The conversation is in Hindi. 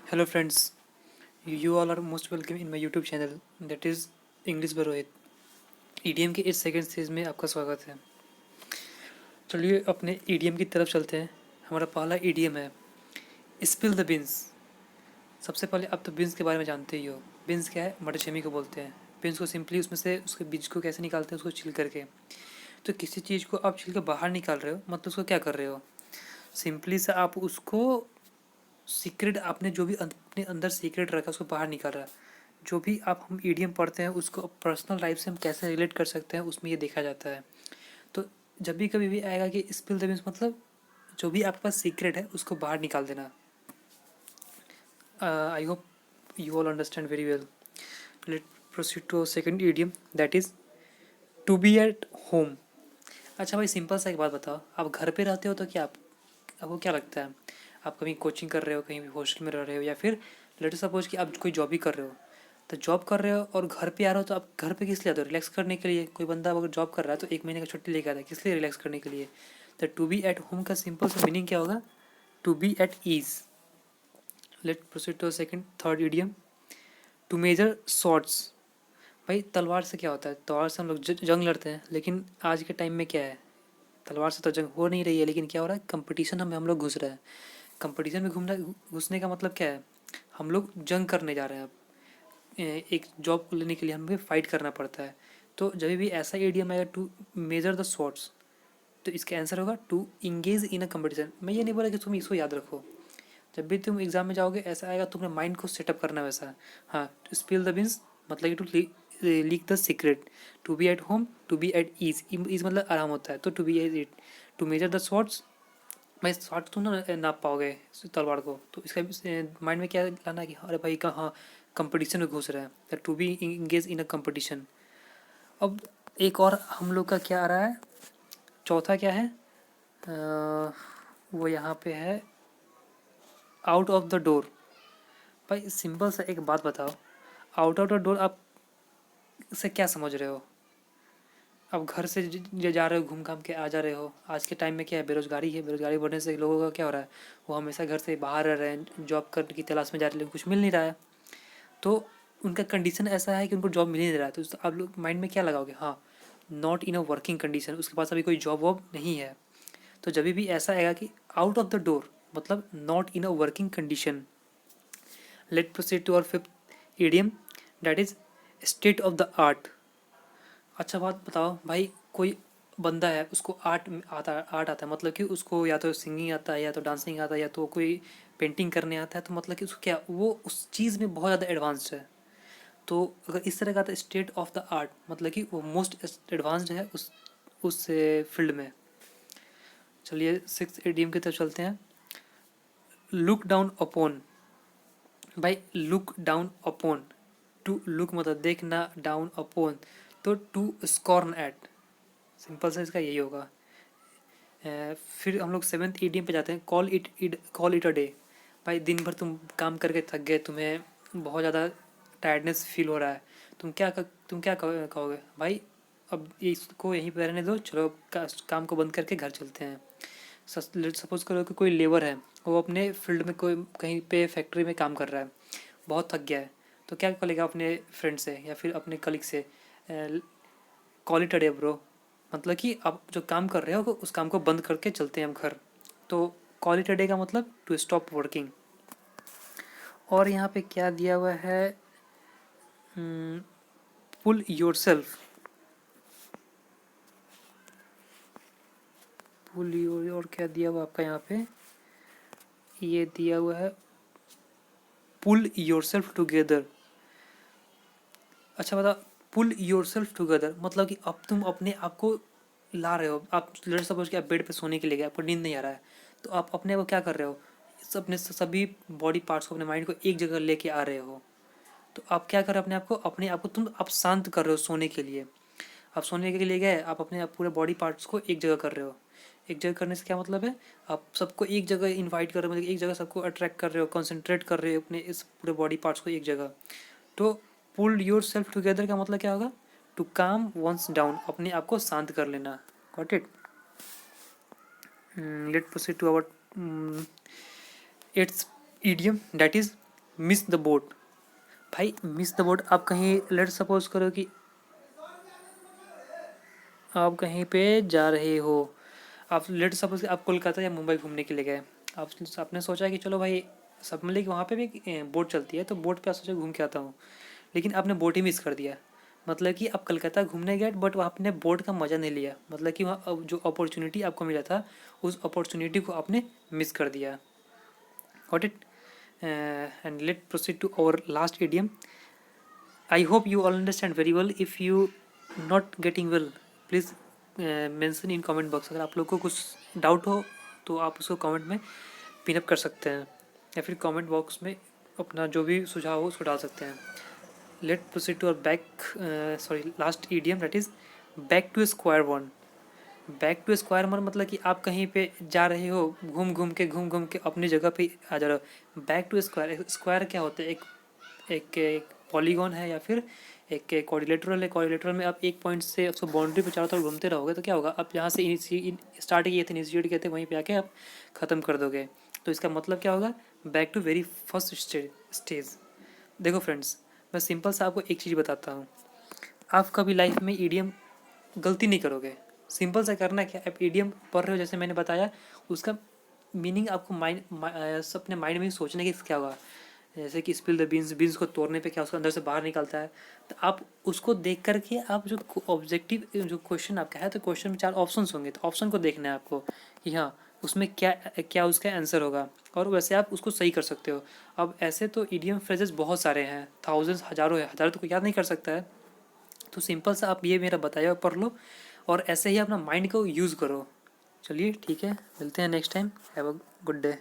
Hello friends, you all are most welcome in my YouTube channel that is English by Rohit. EDM के इस सेकंड सीरीज में आपका स्वागत है। चलिए अपने ईडीएम की तरफ चलते हैं। हमारा पहला ईडीएम है स्पिल द बीन्स। सबसे पहले आप तो बीन्स के बारे में जानते ही हो। बीन्स क्या है? मटर छेमी को बोलते हैं। बीन्स को सिंपली उसमें से उसके बीज को कैसे निकालते हैं, उसको छिल करके। तो किसी चीज़ को आप छिल कर बाहर निकाल रहे हो मतलब उसको क्या कर रहे हो? सिंपली से आप उसको सीक्रेट, आपने जो भी अपने अंदर सीक्रेट रखा उसको बाहर निकाल रहा है। जो भी आप हम ईडीएम पढ़ते हैं उसको पर्सनल लाइफ से हम कैसे रिलेट कर सकते हैं उसमें ये देखा जाता है। तो जब भी कभी भी आएगा कि स्पिल द बीन्स मतलब जो भी आपके पास सीक्रेट है उसको बाहर निकाल देना। I hope you all understand very well. Let proceed to second idiom that is to be at home. अच्छा भाई, सिंपल सा एक बात बताओ, आप घर पे रहते हो तो क्या आपको क्या लगता है? आप कहीं कोचिंग कर रहे हो, कहीं भी हॉस्टल में रह रहे हो, या फिर लेट सपोज कि आप कोई जॉब ही कर रहे हो। तो जॉब कर रहे हो और घर पे आ रहे हो, तो आप घर पे किस लिए आते हो? रिलैक्स करने के लिए। कोई बंदा अगर जॉब कर रहा है तो 1 महीने का छुट्टी लेके आता है, किस लिए? रिलैक्स करने के लिए। तो टू बी एट होम का सिंपल सा मीनिंग क्या होगा? To be at ease. Let proceed to second third idiom to measure shots. भाई तलवार से क्या होता है? तलवार से हम लोग जंग लड़ते हैं, लेकिन आज के टाइम में क्या है? तलवार से तो जंग हो नहीं रही है, लेकिन क्या हो रहा है? कंपटीशन में हम लोग घुस रहे हैं। कंपटीशन में घुसने का मतलब क्या है? हम लोग जंग करने जा रहे हैं। अब एक जॉब को लेने के लिए हमें फाइट करना पड़ता है। तो जब भी ऐसा एडियम आएगा टू मेजर द शॉट्स, तो इसका आंसर होगा to engage in a competition. मैं ये नहीं बोला कि तुम इसको याद रखो। जब भी तुम एग्जाम में जाओगे ऐसा आएगा, तुमने माइंड को सेटअप करना वैसा। हाँ, टू स्पिल द बीन्स मतलब कि to leak the secret. To be at home, to be at ease. Ease मतलब आराम होता है, तो to be at it. To measure the shots, भाई शॉर्ट तुम ना नाप पाओगे तलवार को, तो इसका माइंड में क्या लाना है कि अरे भाई कहाँ कंपटीशन में घुस रहा है, to be engage in a competition. अब एक और हम लोग का क्या आ रहा है? चौथा क्या है? वो यहाँ पे है आउट ऑफ द डोर। भाई सिंपल सा एक बात बताओ, आउट ऑफ द डोर आप से क्या समझ रहे हो? अब घर से जा रहे हो, घूम घाम के आ जा रहे हो। आज के टाइम में क्या है? बेरोजगारी है। बेरोजगारी बढ़ने से लोगों का क्या हो रहा है? वो हमेशा घर से बाहर रह रहे हैं, जॉब करने की तलाश में जा रहे हैं, लेकिन कुछ मिल नहीं रहा है। तो उनका कंडीशन ऐसा है कि उनको जॉब मिल ही नहीं रहा है। तो आप लोग माइंड में क्या लगाओगे? हाँ, not in a working condition, उसके पास अभी कोई जॉब वॉब नहीं है। तो जब भी ऐसा आएगा कि आउट ऑफ द डोर मतलब not in a working condition. Let proceed to our fifth idiom that is state of the art. अच्छा बात बताओ भाई, कोई बंदा है उसको आर्ट आता है मतलब कि उसको या तो सिंगिंग आता है, या तो डांसिंग आता है, या तो कोई पेंटिंग करने आता है, तो मतलब कि उसको क्या वो उस चीज़ में बहुत ज़्यादा एडवांस्ड है। तो अगर इस तरह का था स्टेट ऑफ द आर्ट मतलब कि वो मोस्ट एडवांस्ड है उस फील्ड में। चलिए सिक्स एडियम की तरफ चलते हैं। Look down upon. भाई look down upon, to look मतलब देखना, डाउन अपॉन तो टू स्कॉर्न एट। सिंपल सा इसका यही होगा। फिर हम लोग सेवन्थ ईडीएम पे जाते हैं, कॉल इट अ डे। भाई दिन भर तुम काम करके थक गए, तुम्हें बहुत ज़्यादा टायर्डनेस फील हो रहा है। तुम क्या कहोगे भाई? अब इसको यहीं पे रहने दो, चलो काम को बंद करके घर चलते हैं। सपोज करो कि कोई लेबर है, वो अपने फील्ड में कोई कहीं पे फैक्ट्री में काम कर रहा है, बहुत थक गया है। तो क्या बोलेगा अपने फ्रेंड से या फिर अपने कलीग से? Call it a day bro, मतलब कि आप जो काम कर रहे हो उस काम को बंद करके चलते हैं हम घर। तो कॉल इट अ डे का मतलब टू स्टॉप वर्किंग। और यहाँ पे क्या दिया हुआ है? Pull yourself. Pull your, और क्या दिया हुआ आपका यहाँ पे? ये दिया हुआ है पुल योर सेल्फ टुगेदर। अच्छा बता, पुल योर सेल्फ टुगेदर मतलब कि अब तुम अपने आप को ला रहे हो। आप लेट सपोज कि आप बेड पे सोने के लिए गए, आपको नींद नहीं आ रहा है, तो आप अपने आप को क्या कर रहे हो? अपने सभी बॉडी पार्ट्स को, अपने माइंड को एक जगह लेके आ रहे हो। तो आप क्या कर रहे हो? अपने आप को तुम आप शांत कर रहे हो सोने के लिए। आप सोने के लिए गए, आप अपने आप पूरे बॉडी पार्ट्स को एक जगह कर रहे हो। एक जगह करने से क्या मतलब है? आप सबको एक जगह इनवाइट कर रहे हो, मतलब एक जगह सबको अट्रैक्ट कर रहे हो, कंसंट्रेट कर रहे हो अपने इस पूरे बॉडी पार्ट्स को एक जगह। तो पुल योर सेल्फ टुगेदर का मतलब क्या होगा? टू काम वंस डाउन, अपने आप को शांत कर लेना। Got it? Let proceed to our its idiom that is miss the boat. भाई मिस द बोट, आप कहीं लेट सपोज करो कि आप कहीं पे जा रहे हो, आप लेट सपोज आप कोलकाता या मुंबई घूमने के लिए गए। आप आपने सोचा कि चलो भाई सब मिले कि वहाँ पे भी बोट चलती है, तो बोट पे आप सोचा घूम के आता हूँ, लेकिन आपने बोट ही मिस कर दिया। मतलब कि आप कलकत्ता घूमने गए बट वहाँ आपने बोट का मज़ा नहीं लिया, मतलब कि वहाँ जो अपॉर्चुनिटी आपको मिला था उस अपॉर्चुनिटी को आपने मिस कर दिया। Got it? And let proceed to our last idiom. I hope you all understand very well. If you not getting well, please mention in comment box। अगर आप लोग को कुछ डाउट हो तो आप उसको कमेंट में पिन अप कर सकते हैं, या फिर कमेंट बॉक्स में अपना जो भी सुझाव हो उसको डाल सकते हैं। Let proceed to back sorry last idiom, that is back to square one. Back to square one मतलब कि आप कहीं पे जा रहे हो, घूम घूम के अपनी जगह पे आ जा रहे हो। बैक टू स्क्वायर, स्क्वायर क्या होता है? एक पॉलीगॉन है या फिर एक क्वाड्रिलेटरल है। क्वाड्रिलेटरल में आप एक पॉइंट से उसको बाउंड्री पे चारों तरफ घूमते रहोगे तो क्या होगा, आप जहाँ से स्टार्ट किए थे, इनिशिएट किए थे, वहीं पे आके आप ख़त्म कर दोगे। तो इसका मतलब क्या होगा? Back to very first stage. देखो फ्रेंड्स, मैं सिंपल सा आपको एक चीज़ बताता हूँ। आप कभी लाइफ में ईडियम गलती नहीं करोगे। सिंपल सा करना क्या, आप ईडियम पढ़ रहे हो जैसे मैंने बताया, उसका मीनिंग आपको अपने माइंड में ही सोचने की क्या होगा। जैसे कि स्पिल द बीन्स, बीन्स को तोड़ने पे क्या उसको अंदर से बाहर निकलता है, तो आप उसको देख करके आप जो ऑब्जेक्टिव जो क्वेश्चन आपका है, तो क्वेश्चन में 4 ऑप्शन होंगे, तो ऑप्शन को देखना है आपको कि हाँ उसमें क्या क्या उसका आंसर होगा, और वैसे आप उसको सही कर सकते हो। अब ऐसे तो इडियम फ्रेजेस बहुत सारे हैं, थाउजेंड्स, हज़ारों है, हज़ारों तो कोई याद नहीं कर सकता है। तो सिंपल सा आप ये मेरा बताया पढ़ लो, और ऐसे ही अपना माइंड को यूज़ करो। चलिए ठीक है, मिलते हैं next time. Have a good day.